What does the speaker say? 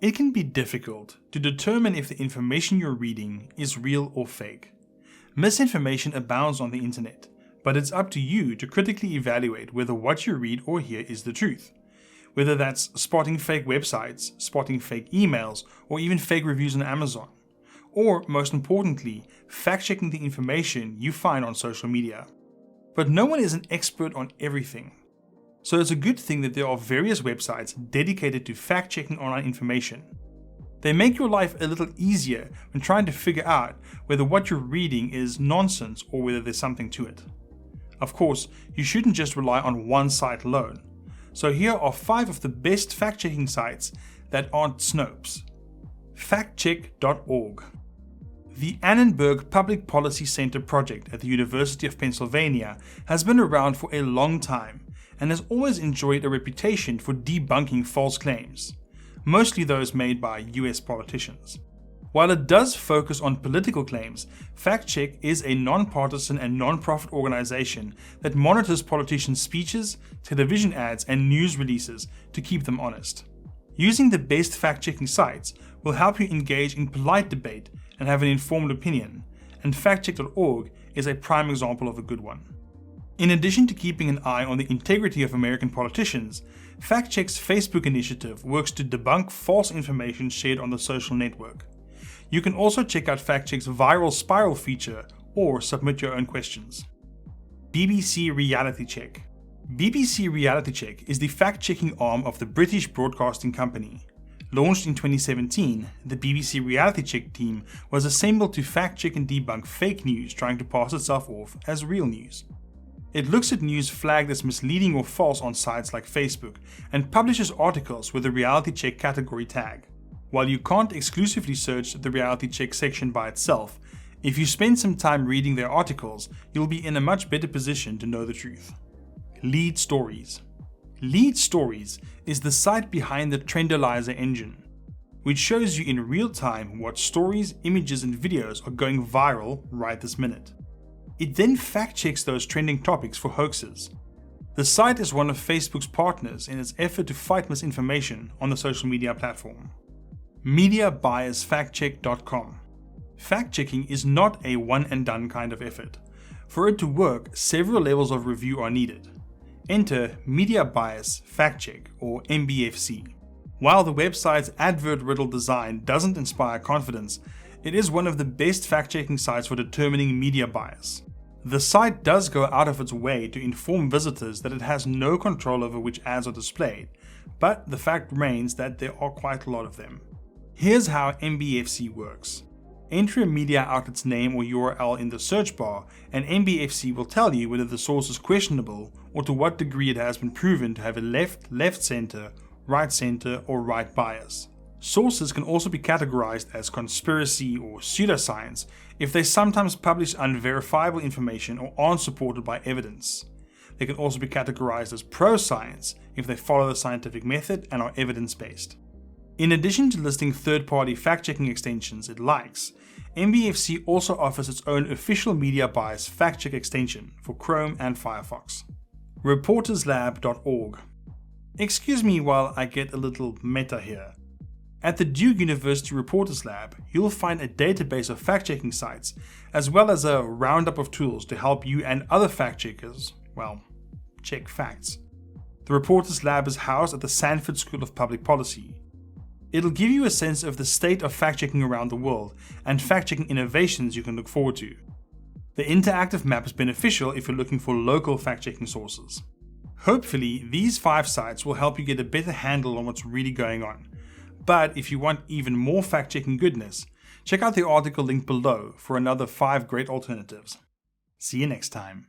It can be difficult to determine if the information you're reading is real or fake. Misinformation abounds on the internet, but it's up to you to critically evaluate whether what you read or hear is the truth. Whether that's spotting fake websites, spotting fake emails, or even fake reviews on Amazon. Or, most importantly, fact-checking the information you find on social media. But no one is an expert on everything. So it's a good thing that there are various websites dedicated to fact-checking online information. They make your life a little easier when trying to figure out whether what you're reading is nonsense or whether there's something to it. Of course, you shouldn't just rely on one site alone. So here are 5 of the best fact-checking sites that aren't Snopes. Factcheck.org. The Annenberg Public Policy Center project at the University of Pennsylvania has been around for a long time and has always enjoyed a reputation for debunking false claims, mostly those made by US politicians. While it does focus on political claims, Factcheck is a non-partisan and non-profit organization that monitors politicians' speeches, television ads, and news releases to keep them honest. Using the best fact-checking sites will help you engage in polite debate and have an informed opinion, and Factcheck.org is a prime example of a good one. In addition to keeping an eye on the integrity of American politicians, Factcheck's Facebook initiative works to debunk false information shared on the social network. You can also check out Factcheck's viral spiral feature or submit your own questions. BBC Reality Check. BBC Reality Check is the fact-checking arm of the British Broadcasting Company. Launched in 2017, the BBC Reality Check team was assembled to fact-check and debunk fake news trying to pass itself off as real news. It looks at news flagged as misleading or false on sites like Facebook and publishes articles with a Reality Check category tag. While you can't exclusively search the Reality Check section by itself, if you spend some time reading their articles, you'll be in a much better position to know the truth. Lead Stories. Lead Stories is the site behind the Trendalizer engine, which shows you in real time what stories, images, and videos are going viral right this minute. It then fact-checks those trending topics for hoaxes. The site is one of Facebook's partners in its effort to fight misinformation on the social media platform. MediaBiasFactCheck.com. Fact-checking is not a one-and-done kind of effort. For it to work, several levels of review are needed. Enter Media Bias Fact Check, or MBFC. While the website's advert-riddled design doesn't inspire confidence, it is one of the best fact-checking sites for determining media bias. The site does go out of its way to inform visitors that it has no control over which ads are displayed, but the fact remains that there are quite a lot of them. Here's how MBFC works. Enter a media outlet's name or URL in the search bar, and MBFC will tell you whether the source is questionable or to what degree it has been proven to have a left center, or right bias. Sources can also be categorized as conspiracy or pseudoscience if they sometimes publish unverifiable information or aren't supported by evidence. They can also be categorized as pro-science if they follow the scientific method and are evidence-based. In addition to listing third-party fact-checking extensions it likes, MBFC also offers its own official media bias fact-check extension for Chrome and Firefox. Reporterslab.org. Excuse me while I get a little meta here. At the Duke University Reporters Lab, you'll find a database of fact-checking sites, as well as a roundup of tools to help you and other fact-checkers, check facts. The Reporters Lab is housed at the Sanford School of Public Policy. It'll give you a sense of the state of fact-checking around the world and fact-checking innovations you can look forward to. The interactive map is beneficial if you're looking for local fact-checking sources. Hopefully, these 5 sites will help you get a better handle on what's really going on. But if you want even more fact-checking goodness, check out the article linked below for another 5 great alternatives. See you next time.